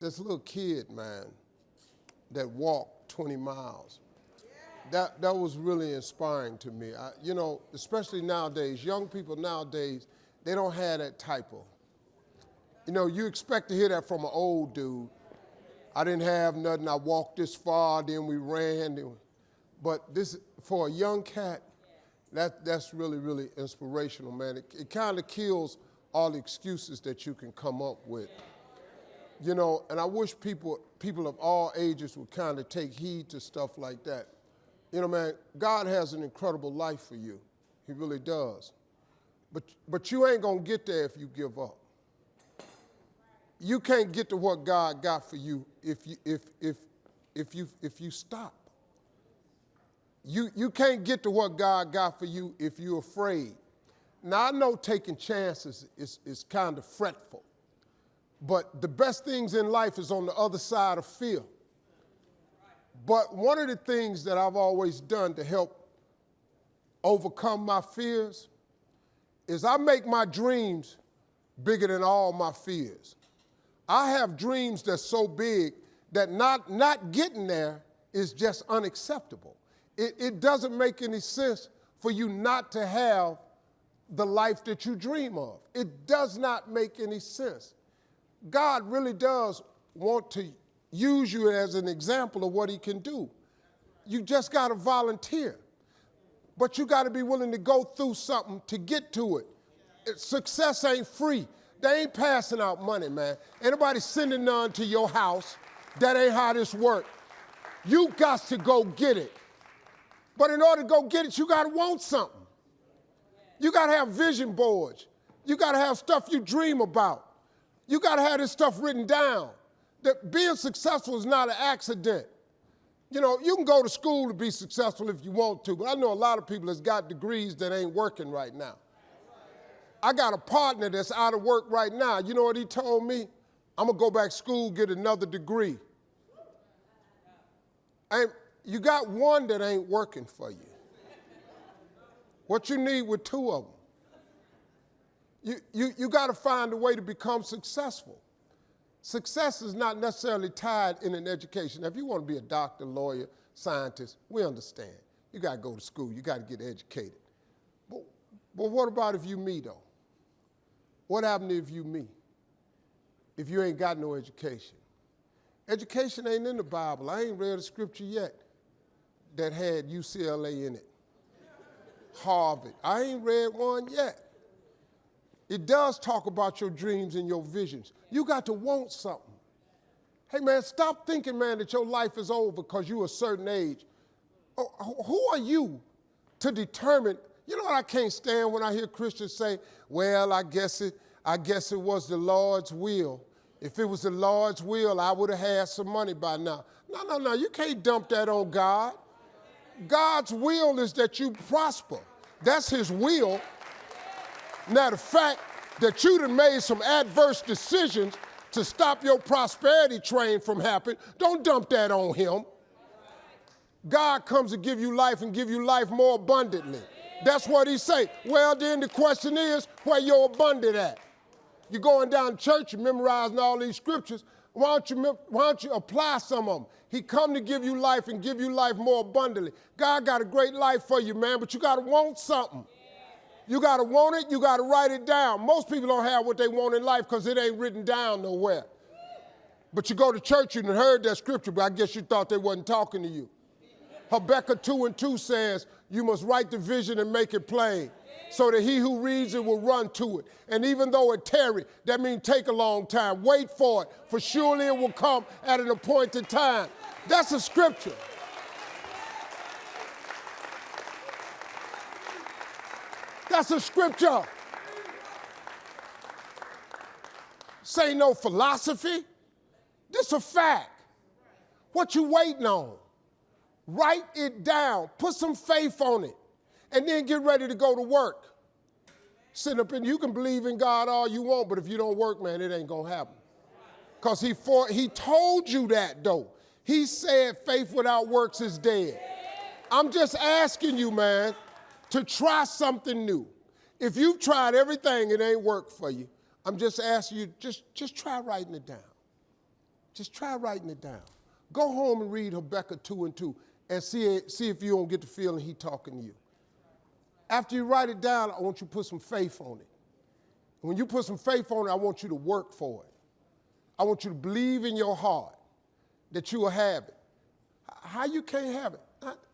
This little kid, man, that walked 20 miles. That was really inspiring to me. Especially nowadays, young people nowadays, they don't have that type of, you expect to hear that from an old dude. I didn't have nothing, I walked this far, then we ran. But this, for a young cat, that's really, really inspirational, man. It kind of kills all the excuses that you can come up with. And I wish people of all ages would kind of take heed to stuff like that. Man, God has an incredible life for you. He really does. But you ain't gonna get there if you give up. You can't get to what God got for you if you stop. You can't get to what God got for you if you're afraid. Now I know taking chances is kind of fretful, but the best things in life is on the other side of fear. But one of the things that I've always done to help overcome my fears is I make my dreams bigger than all my fears. I have dreams that's so big that not getting there is just unacceptable. It doesn't make any sense for you not to have the life that you dream of. It does not make any sense. God really does want to use you as an example of what he can do. You just got to volunteer. But you got to be willing to go through something to get to it. Success ain't free. They ain't passing out money, man. Anybody sending none to your house. That ain't how this works. You got to go get it. But in order to go get it, you got to want something. You got to have vision boards. You got to have stuff you dream about. You got to have this stuff written down. That being successful is not an accident. You can go to school to be successful if you want to, but I know a lot of people that's got degrees that ain't working right now. I got a partner that's out of work right now. You know what he told me? I'm going to go back to school, get another degree. And you got one that ain't working for you. What you need with two of them. You got to find a way to become successful. Success is not necessarily tied in an education. Now, if you want to be a doctor, lawyer, scientist, we understand. You got to go to school. You got to get educated. But what about if you me, though? What happened if you me? If you ain't got no education? Education ain't in the Bible. I ain't read a scripture yet that had UCLA in it. Harvey. I ain't read one yet. It does talk about your dreams and your visions. You got to want something. Hey, man, stop thinking, man, that your life is over because you're a certain age. Who are you to determine? You know what I can't stand when I hear Christians say, well, I guess it was the Lord's will. If it was the Lord's will, I would have had some money by now. No, you can't dump that on God. God's will is that you prosper. That's his will. Now, the fact that you done made some adverse decisions to stop your prosperity train from happening, don't dump that on him. God comes to give you life and give you life more abundantly. That's what he say. Well, then the question is, where your abundant at? You're going down to church, you're memorizing all these scriptures. Why don't you apply some of them? He come to give you life and give you life more abundantly. God got a great life for you, man, but you got to want something. You got to want it, you got to write it down. Most people don't have what they want in life because it ain't written down nowhere. But you go to church, you done heard that scripture, but I guess you thought they wasn't talking to you. Habakkuk 2:2 says, you must write the vision and make it plain so that he who reads it will run to it. And even though it tarry, that means take a long time. Wait for it, for surely it will come at an appointed time. That's a scripture. That's a scripture. Say no philosophy. This a fact. What you waiting on? Write it down. Put some faith on it. And then get ready to go to work. Sitting up in, you can believe in God all you want, but if you don't work, man, it ain't going to happen. Because he told you that, though. He said faith without works is dead. I'm just asking you, man, to try something new. If you've tried everything, it ain't worked for you. I'm just asking you, just try writing it down. Just try writing it down. Go home and read Habakkuk 2:2 and see if you don't get the feeling he's talking to you. After you write it down, I want you to put some faith on it. When you put some faith on it, I want you to work for it. I want you to believe in your heart that you will have it. How you can't have it?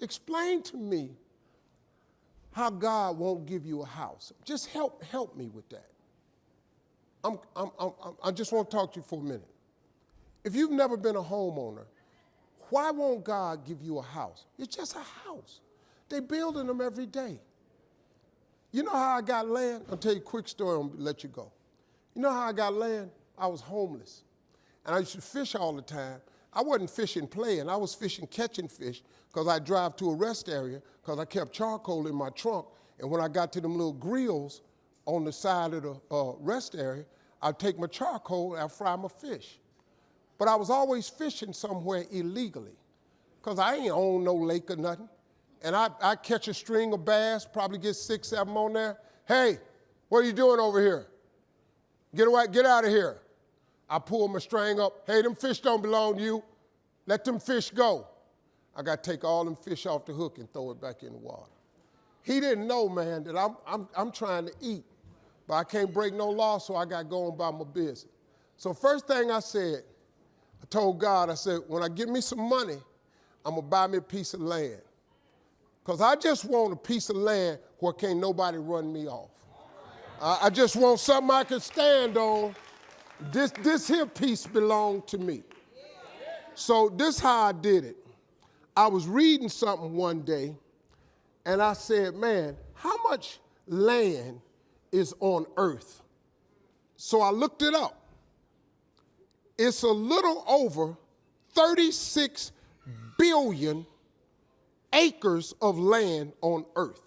Explain to me how God won't give you a house. Just help me with that. I just want to talk to you for a minute. If you've never been a homeowner, why won't God give you a house? It's just a house. They're building them every day. You know how I got land? I'll tell you a quick story and let you go. You know how I got land? I was homeless. And I used to fish all the time. I wasn't fishing playing. I was fishing catching fish because I drive to a rest area because I kept charcoal in my trunk. And when I got to them little grills on the side of the rest area, I'd take my charcoal and I'd fry my fish. But I was always fishing somewhere illegally because I ain't own no lake or nothing. And I catch a string of bass, probably get 6, 7 on there. Hey, what are you doing over here? Get away, get out of here. I pull my string up. Hey, them fish don't belong to you. Let them fish go. I got to take all them fish off the hook and throw it back in the water. He didn't know, man, that I'm trying to eat, but I can't break no law, so I got to go on by my business. So first thing I said, I told God, I said, when I get me some money, I'm going to buy me a piece of land. Because I just want a piece of land where can't nobody run me off. I just want something I can stand on. This here piece belonged to me. So this how I did it. I was reading something one day, and I said, man, how much land is on earth? So I looked it up. It's a little over 36 billion acres of land on earth.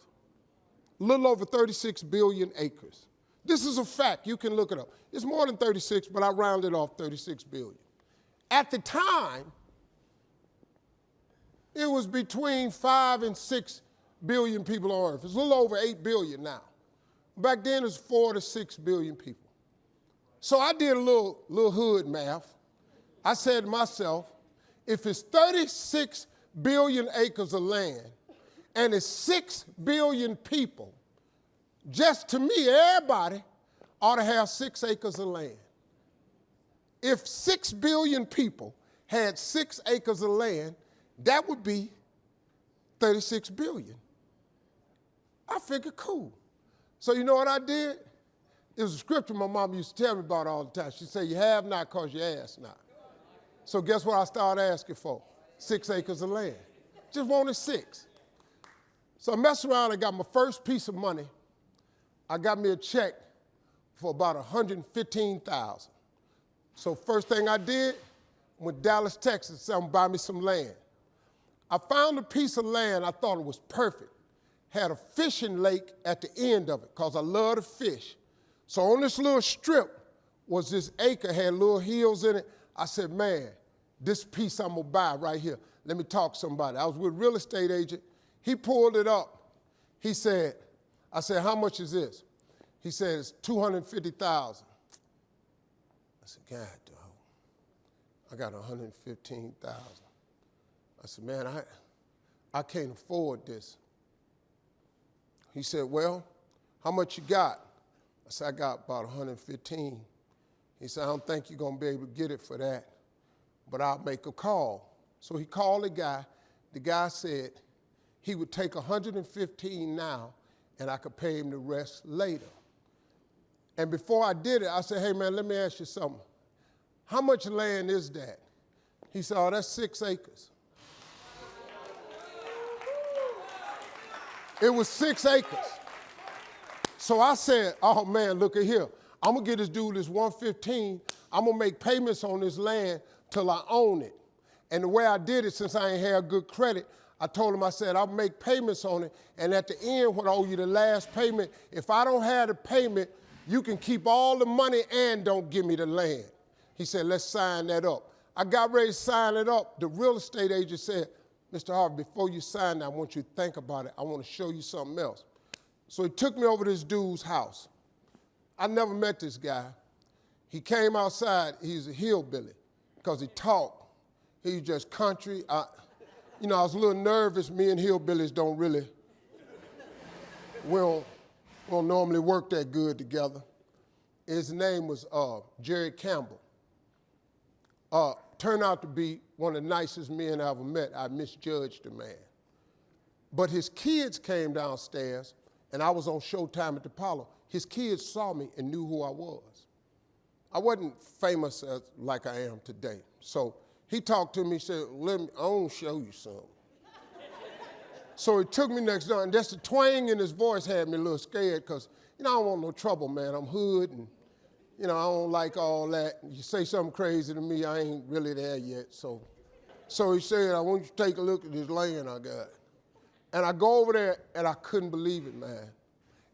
A little over 36 billion acres. This is a fact. You can look it up. It's more than 36, but I rounded off 36 billion. At the time, it was between 5 and 6 billion people on earth. It's a little over 8 billion now. Back then, it was 4 to 6 billion people. So I did a little hood math. I said to myself, if it's 36 billion acres of land and it's 6 billion people, just to me, everybody ought to have 6 acres of land. If 6 billion people had 6 acres of land, that would be 36 billion. I figured, cool. So you know what I did? It was a scripture my mom used to tell me about all the time. She'd say, you have not because you ask not. So guess what I started asking for? 6 acres of land. Just wanted 6. So I messed around and got my first piece of money. I got me a check for about $115,000. So first thing I did, went to Dallas, Texas, said I'm gonna buy me some land. I found a piece of land, I thought it was perfect. Had a fishing lake at the end of it, because I love to fish. So on this little strip was this acre, had little hills in it. I said, man, this piece I'm gonna buy right here. Let me talk to somebody. I was with a real estate agent. He pulled it up. He said, I said, how much is this? He said, it's $250,000. I said, God, dog, I got $115,000. I said, man, I can't afford this. He said, well, how much you got? I said, I got about 115. He said, I don't think you're gonna be able to get it for that, but I'll make a call. So he called the guy. The guy said he would take 115 now and I could pay him the rest later. And before I did it, I said, hey man, let me ask you something. How much land is that? He said, oh, that's 6 acres. It was 6 acres. So I said, oh man, look at here. I'm gonna get this dude this 115. I'm gonna make payments on this land till I own it. And the way I did it, since I ain't had good credit, I told him, I said, I'll make payments on it, and at the end, when I owe you the last payment, if I don't have the payment, you can keep all the money and don't give me the land. He said, let's sign that up. I got ready to sign it up. The real estate agent said, Mr. Harvey, before you sign that, I want you to think about it. I want to show you something else. So he took me over to this dude's house. I never met this guy. He came outside. He's a hillbilly, because he talked. He was just country. I was a little nervous. Me and hillbillies don't really, we don't normally work that good together. His name was Jerry Campbell. Turned out to be one of the nicest men I ever met. I misjudged the man. But his kids came downstairs, and I was on Showtime at the Apollo. His kids saw me and knew who I was. I wasn't famous like I am today. So he talked to me, he said, I want to show you something. So he took me next door, and just the twang in his voice had me a little scared because, I don't want no trouble, man. I'm hood, and, I don't like all that. You say something crazy to me, I ain't really there yet. So he said, I want you to take a look at this land I got. And I go over there, and I couldn't believe it, man.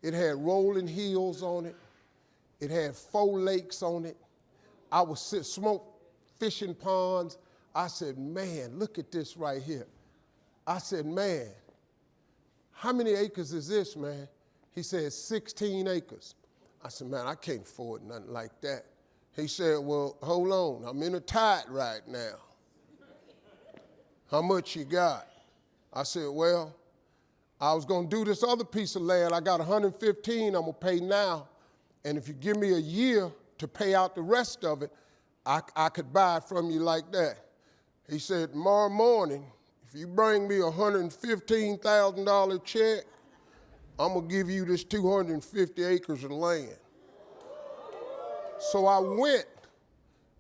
It had rolling hills on it. It had 4 lakes on it. I was smoke fishing ponds. I said, man, look at this right here. I said, man, how many acres is this, man? He said, 16 acres. I said, man, I can't afford nothing like that. He said, well, hold on. I'm in a tide right now. How much you got? I said, well, I was going to do this other piece of land. I got 115 I'm going to pay now. And if you give me a year to pay out the rest of it, I could buy it from you like that. He said, tomorrow morning, if you bring me a $115,000 check, I'm going to give you this 250 acres of land. So I went,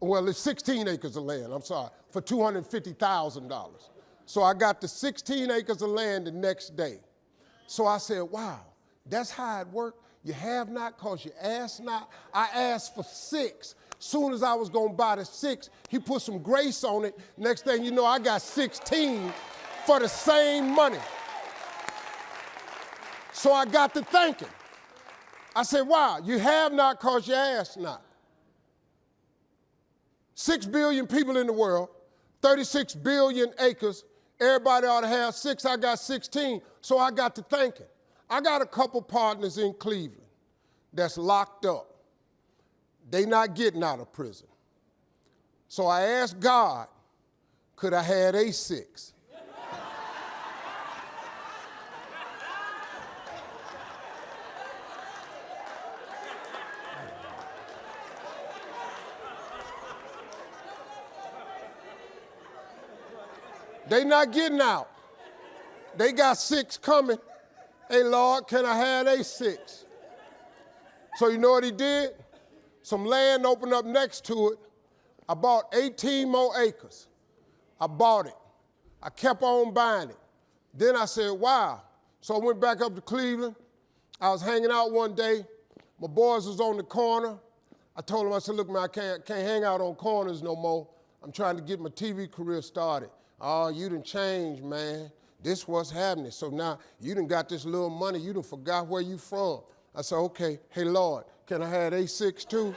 well, it's 16 acres of land, I'm sorry, for $250,000. So I got the 16 acres of land the next day. So I said, wow, that's how it worked. You have not because you ask not. I asked for 6. Soon as I was going to buy the 6, he put some grace on it. Next thing you know, I got 16 for the same money. So I got to thinking. I said, wow, you have not because you ask not. 6 billion people in the world, 36 billion acres. Everybody ought to have 6. I got 16. So I got to thinking. I got a couple partners in Cleveland that's locked up. They not getting out of prison. So I asked God, could I have a 6? They not getting out. They got 6 coming. Hey, Lord, can I have a 6? So you know what he did? Some land opened up next to it. I bought 18 more acres. I bought it. I kept on buying it. Then I said, wow. So I went back up to Cleveland. I was hanging out one day. My boys was on the corner. I told them, I said, look, man, I can't hang out on corners no more. I'm trying to get my TV career started. Oh, you done changed, man. This what's happening. So now you done got this little money. You done forgot where you from. I said, okay, hey, Lord, can I have A6 too?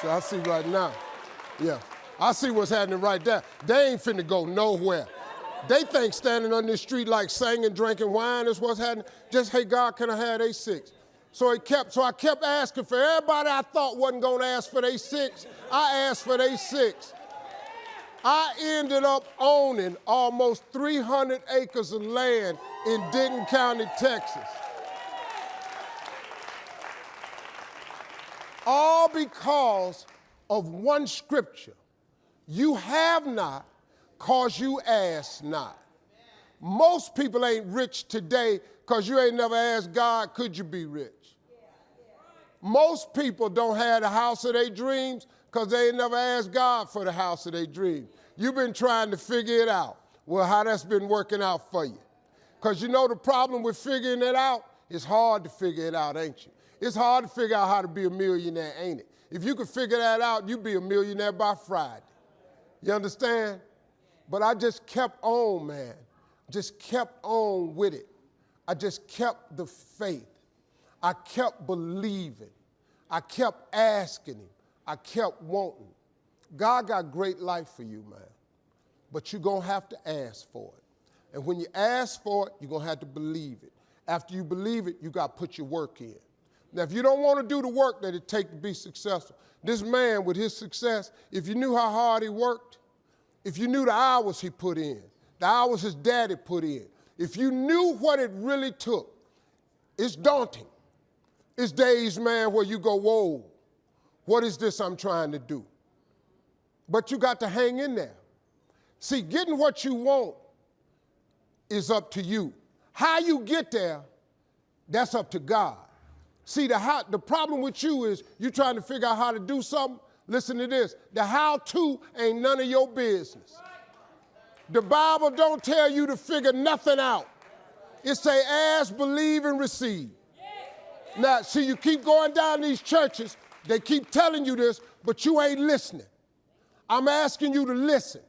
So I see right now. Yeah, I see what's happening right there. They ain't finna go nowhere. They think standing on this street like singing, drinking wine is what's happening. Just, hey, God, can I have A6? So I kept asking for everybody I thought wasn't gonna ask for their 6. I asked for their 6. I ended up owning almost 300 acres of land in Denton County, Texas. All because of one scripture. You have not because you ask not. Most people ain't rich today because you ain't never asked God, could you be rich? Most people don't have the house of their dreams because they ain't never asked God for the house of their dreams. You've been trying to figure it out. Well, how that's been working out for you. Because you know the problem with figuring it out? It's hard to figure it out, ain't you? It's hard to figure out how to be a millionaire, ain't it? If you could figure that out, you'd be a millionaire by Friday. You understand? But I just kept on, man. Just kept on with it. I just kept the faith. I kept believing. I kept asking him. I kept wanting. God got great life for you, man. But you're going to have to ask for it. And when you ask for it, you're going to have to believe it. After you believe it, you got to put your work in. Now, if you don't want to do the work that it takes to be successful, this man with his success, if you knew how hard he worked, if you knew the hours he put in, the hours his daddy put in, if you knew what it really took, it's daunting. It's days, man, where you go, whoa, what is this I'm trying to do? But you got to hang in there. See, getting what you want is up to you. How you get there, that's up to God. See, the problem with you is you trying to figure out how to do something. Listen to this. The how-to ain't none of your business. The Bible don't tell you to figure nothing out. It say ask, believe, and receive. Now, see, you keep going down these churches, they keep telling you this, but you ain't listening. I'm asking you to listen.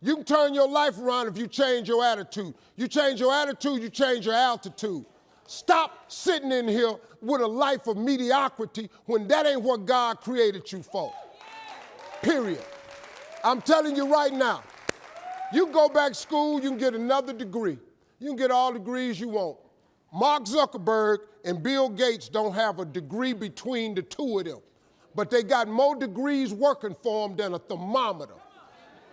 You can turn your life around if you change your attitude. You change your attitude, you change your altitude. Stop sitting in here with a life of mediocrity when that ain't what God created you for. Period. I'm telling you right now, you can go back to school, you can get another degree. You can get all the degrees you want. Mark Zuckerberg and Bill Gates don't have a degree between the two of them, but they got more degrees working for them than a thermometer.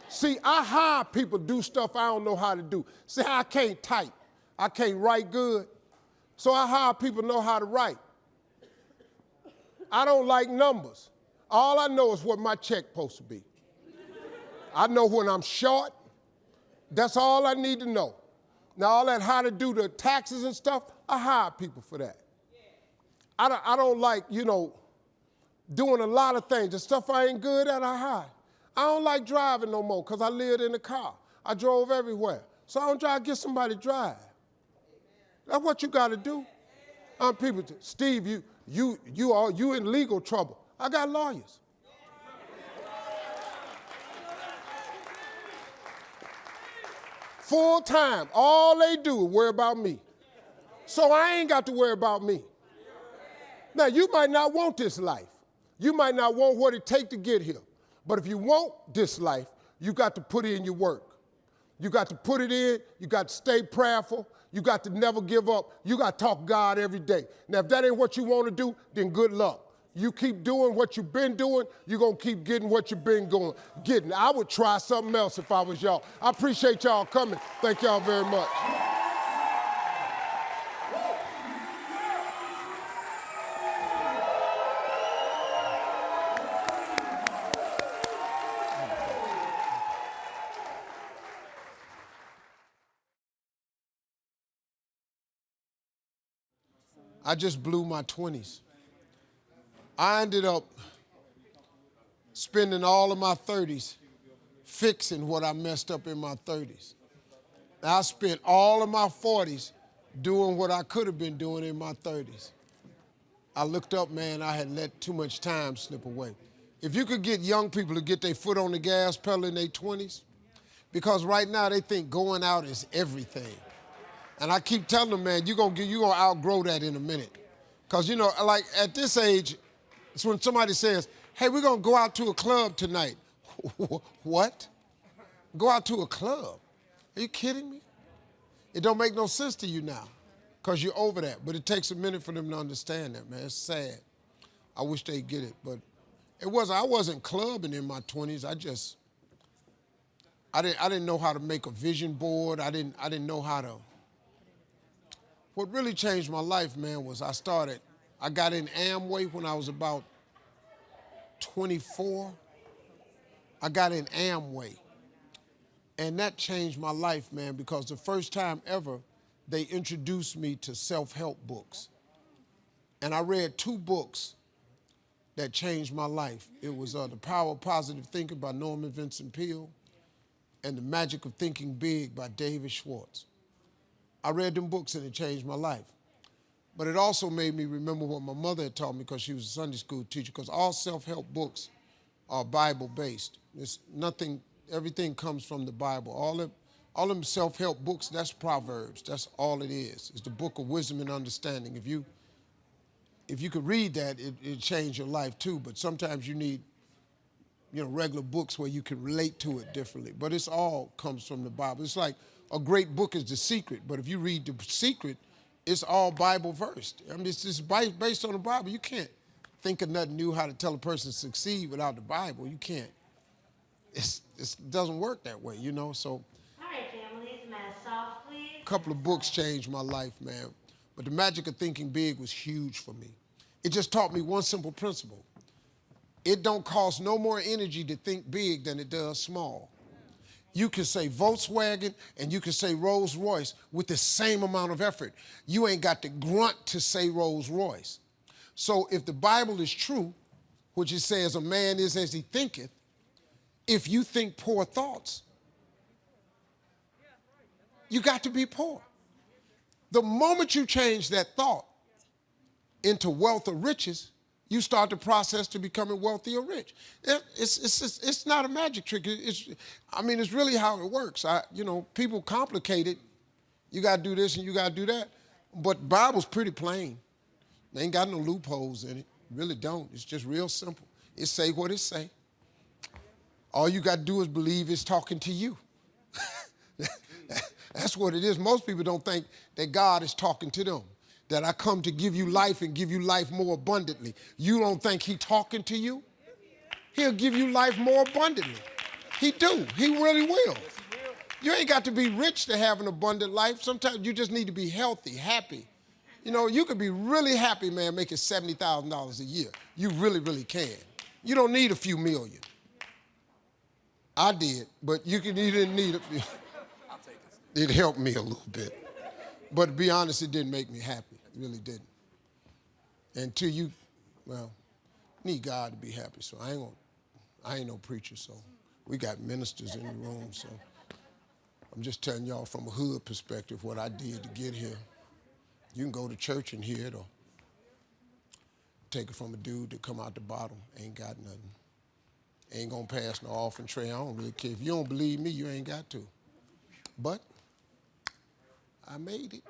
See, I hire people to do stuff I don't know how to do. See, I can't type. I can't write good. So I hire people to know how to write. I don't like numbers. All I know is what my check supposed to be. I know when I'm short. That's all I need to know. Now, all that how to do the taxes and stuff, I hire people for that. I don't like, doing a lot of things. The stuff I ain't good at, I hire. I don't like driving no more because I lived in a car. I drove everywhere. So I don't try to get somebody to drive. That's what you got to do. People, Steve, you in legal trouble. I got lawyers. Full time, all they do is worry about me. So I ain't got to worry about me. Now, you might not want this life. You might not want what it takes to get here. But if you want this life, you got to put in your work. You got to put it in. You got to stay prayerful. You got to never give up. You got to talk to God every day. Now, if that ain't what you want to do, then good luck. You keep doing what you've been doing, you're going to keep getting what you've been getting. I would try something else if I was y'all. I appreciate y'all coming. Thank y'all very much. I just blew my 20s. I ended up spending all of my 30s fixing what I messed up in my 30s. I spent all of my 40s doing what I could have been doing in my 30s. I looked up, man, I had let too much time slip away. If you could get young people to get their foot on the gas pedal in their 20s, because right now they think going out is everything. And I keep telling them, man, you're gonna outgrow that in a minute. Because, like at this age, it's when somebody says, hey, we're going to go out to a club tonight. What? Go out to a club? Are you kidding me? It don't make no sense to you now because you're over that. But it takes a minute for them to understand that, man. It's sad. I wish they'd get it. But I wasn't clubbing in my 20s. I didn't know how to make a vision board. I didn't know how to. What really changed my life, man, was I got in Amway when I was about 24. I got in Amway. And that changed my life, man, because the first time ever, they introduced me to self-help books. And I read 2 books that changed my life. It was The Power of Positive Thinking by Norman Vincent Peale and The Magic of Thinking Big by David Schwartz. I read them books and it changed my life. But it also made me remember what my mother had taught me because she was a Sunday school teacher, because all self-help books are Bible-based. Everything comes from the Bible. All them self-help books, that's Proverbs. That's all it is. It's the book of wisdom and understanding. If you could read that, it'd change your life too. But sometimes you need, regular books where you can relate to it differently. But it's all comes from the Bible. It's like a great book is The Secret. But if you read The Secret, it's all Bible versed. I mean, it's just based on the Bible. You can't think of nothing new how to tell a person to succeed without the Bible. You can't. It doesn't work that way, you know. So, All right, families, mask off, please. a couple of books changed my life, man. But the magic of thinking big was huge for me. It just taught me one simple principle. It don't cost no more energy to think big than it does small. You can say Volkswagen and you can say Rolls Royce with the same amount of effort. You ain't got to grunt to say Rolls Royce. So if the Bible is true, which it says a man is as he thinketh, if you think poor thoughts, you got to be poor. The moment you change that thought into wealth or riches, you start the process to becoming wealthy or rich. It's not a magic trick. It's really how it works. People complicate it. You got to do this and you got to do that. But the Bible's pretty plain. They ain't got no loopholes in it. Really don't. It's just real simple. It say what it say. All you got to do is believe it's talking to you. That's what it is. Most people don't think that God is talking to them, that I come to give you life and give you life more abundantly. You don't think he's talking to you? He'll give you life more abundantly. He do. He really will. You ain't got to be rich to have an abundant life. Sometimes you just need to be healthy, happy. You know, you could be really happy, man, making $70,000 a year. You really, really can. You don't need a few million. I did, but you didn't need a few. It helped me a little bit. But to be honest, it didn't make me happy. It really didn't. Until you need God to be happy. So I ain't no preacher, so we got ministers in the room, so I'm just telling y'all from a hood perspective what I did to get here. You can go to church and hear it, or take it from a dude that come out the bottom, ain't got nothing. Ain't gonna pass no offering tray. I don't really care. If you don't believe me, you ain't got to. But I made it.